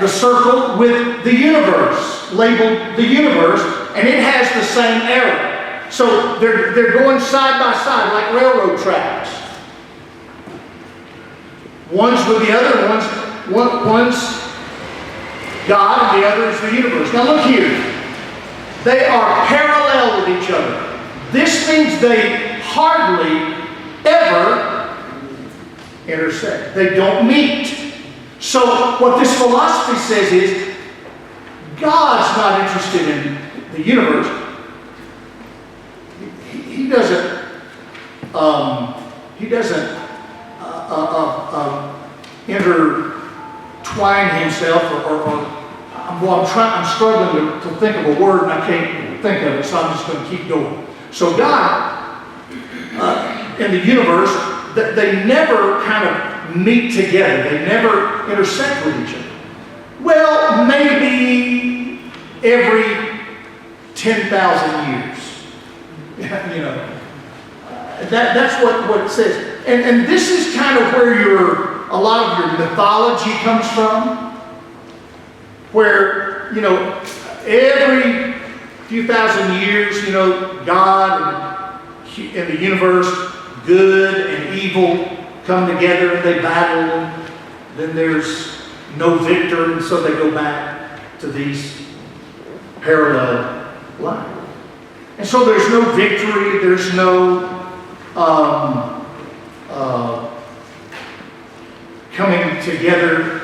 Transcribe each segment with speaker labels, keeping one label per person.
Speaker 1: the circle with the universe, labeled the universe, and it has the same arrow. So they're going side by side like railroad tracks. One's with the other, one's God, and the other is the universe. Now look here. They are parallel with each other. This means they hardly ever intersect. They don't meet. So what this philosophy says is, God's not interested in the universe. He doesn't intertwine himself, I'm struggling to think of a word and I can't think of it, so I'm just going to keep going. So God and the universe, they never kind of meet together. They never intersect with each other. Well, maybe every 10,000 years. You know, that's what it says. And this is kind of where a lot of your mythology comes from. Where, you know, every few thousand years, you know, God and the universe, good and evil, come together and they battle, and then there's no victor, and so they go back to these parallel lines. And so there's no victory, there's no coming together,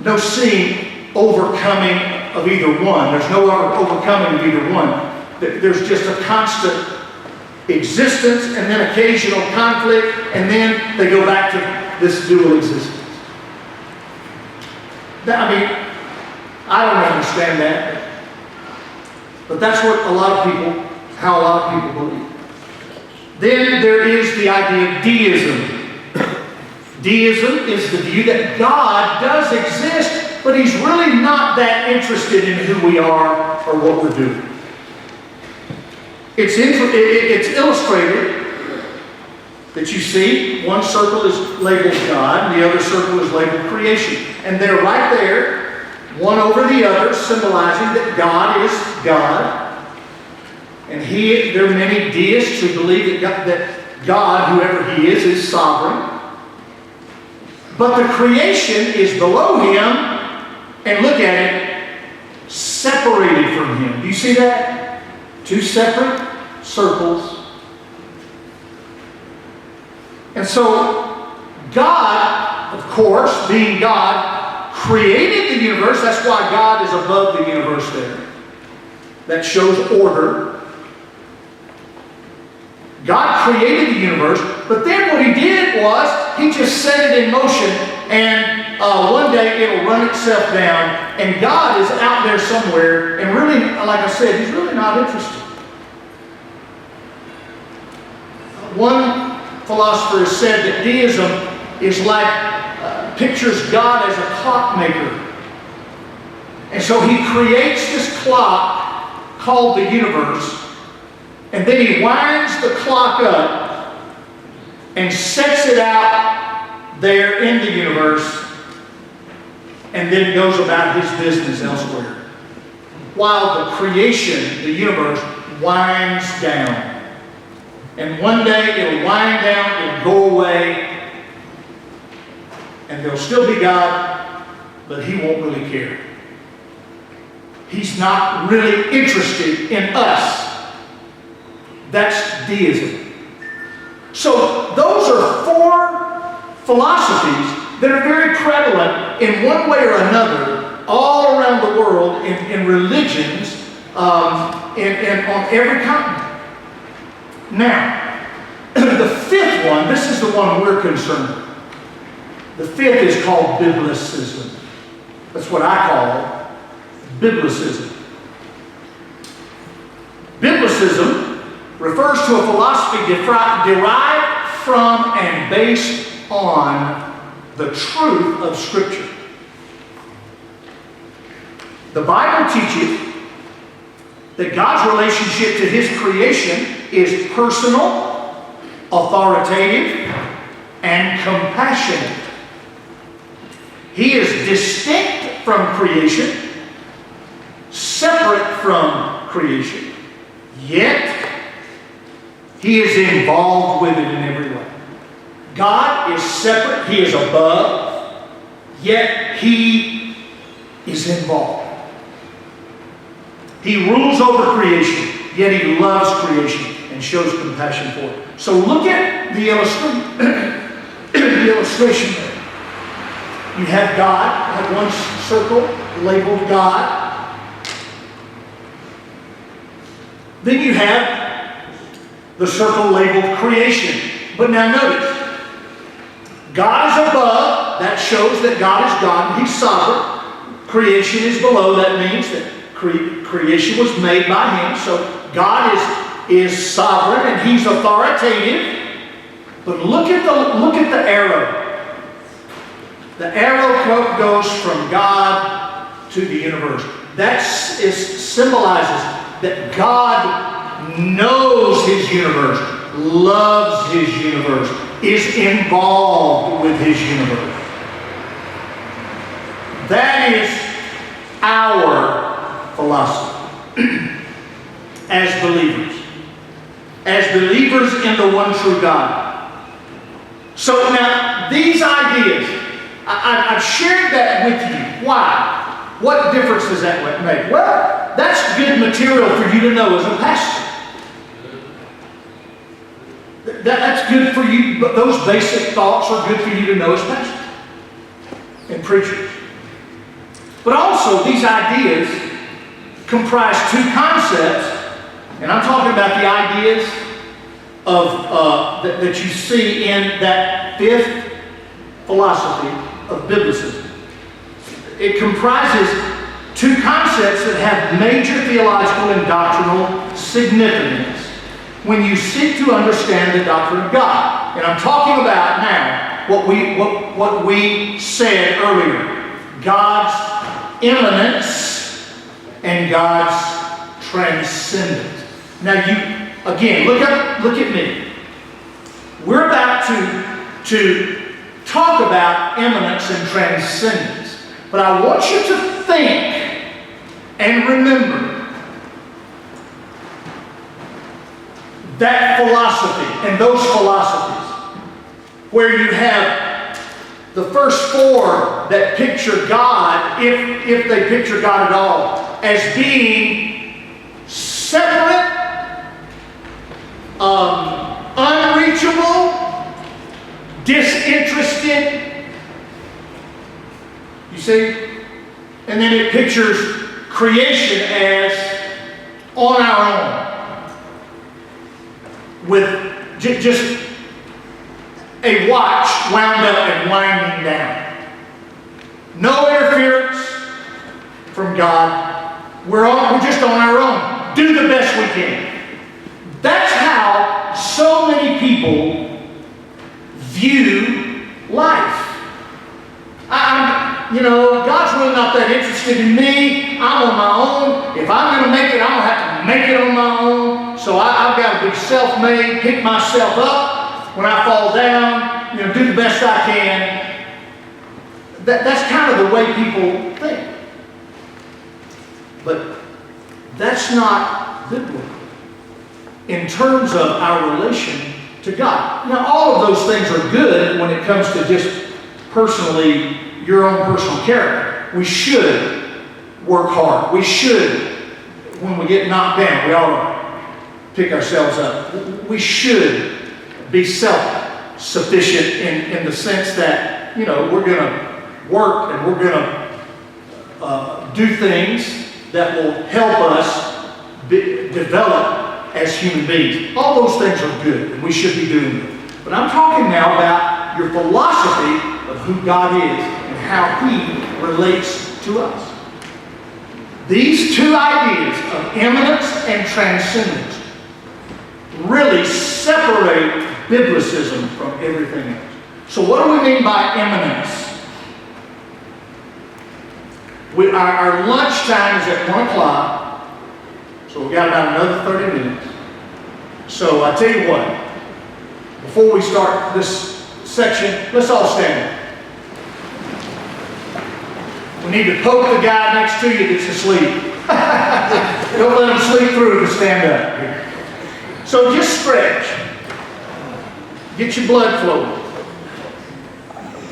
Speaker 1: no seeing overcoming of either one. There's no overcoming of either one. There's just a constant existence and then occasional conflict, and then they go back to this dual existence. I mean, I don't understand that, but that's what how a lot of people believe. Then there is the idea of deism. Deism is the view that God does exist, but He's really not that interested in who we are or what we're doing. It's illustrated that you see one circle is labeled God and the other circle is labeled creation. And they're right there, one over the other, symbolizing that God is God. And there are many deists who believe that God, whoever He is sovereign. But the creation is below Him, and look at it, separated from Him. Do you see that? Two separate circles. And so, God, of course, being God, created the universe. That's why God is above the universe there. That shows order. God created the universe, but then what He did was He just set it in motion, and one day it'll run itself down, and God is out there somewhere, and really, like I said, He's really not interested. One philosopher has said that deism is like, pictures God as a clockmaker. And so He creates this clock called the universe, and then He winds the clock up and sets it out there in the universe, and then goes about His business elsewhere. While the creation, the universe, winds down. And one day it'll wind down, it'll go away, and there'll still be God, but He won't really care. He's not really interested in us. That's deism. So those are four philosophies that are very prevalent in one way or another all around the world in religions and on every continent. Now, the fifth one, this is the one we're concerned with. The fifth is called Biblicism. That's what I call Biblicism. Biblicism refers to a philosophy derived from and based on the truth of Scripture. The Bible teaches that God's relationship to His creation is personal, authoritative, and compassionate. He is distinct from creation, separate from creation, yet He is involved with it in every way. God is separate, He is above, yet He is involved. He rules over creation, yet He loves creation and shows compassion for it. So look at the illustration there. You have God, like one circle labeled God. Then you have the circle labeled creation. But now notice, God is above. That shows that God is God and He's sovereign. Creation is below. That means that creation was made by Him. So God is sovereign and He's authoritative. But look at the arrow. The arrow goes from God to the universe. That symbolizes that God knows His universe, loves His universe, is involved with His universe. That is our philosophy as believers. As believers in the one true God. So now, these ideas, I've shared that with you. Why? What difference does that make? Well, that's good material for you to know as a pastor. That's good for you, but those basic thoughts are good for you to know as pastors and preachers. But also, these ideas comprise two concepts, and I'm talking about the ideas of that you see in that fifth philosophy of biblicism. It comprises two concepts that have major theological and doctrinal significance when you seek to understand the doctrine of God. And I'm talking about now what we said earlier. God's immanence and God's transcendence. Now again, look at me. We're about to talk about immanence and transcendence. But I want you to think and remember that philosophy and those philosophies where you have the first four that picture God, if they picture God at all, as being separate, unreachable, disinterested. You see? And then it pictures creation as on our own. With just a watch wound up and winding down. No interference from God. We're just on our own. Do the best we can. That's how so many people view life. God's really not that interested in me. I'm on my own. If I'm going to make it, I'm going to have to make it on my own. So I've got to be self-made, pick myself up when I fall down, do the best I can. That's kind of the way people think. But that's not biblical in terms of our relation to God. Now, all of those things are good when it comes to just personally, your own personal character. We should work hard. We should, when we get knocked down, we ought to pick ourselves up. We should be self-sufficient in the sense that, we're going to work and we're going to do things that will help us develop as human beings. All those things are good and we should be doing them. But I'm talking now about your philosophy of who God is and how He relates to us. These two ideas of immanence and transcendence really separate biblicism from everything else. So what do we mean by immanence? Our lunch time is at 1 o'clock, so we've got about another 30 minutes. So I tell you what, before we start this section, let's all stand. We need to poke the guy next to you that's asleep. Don't let him sleep through to stand up. So just stretch. Get your blood flowing.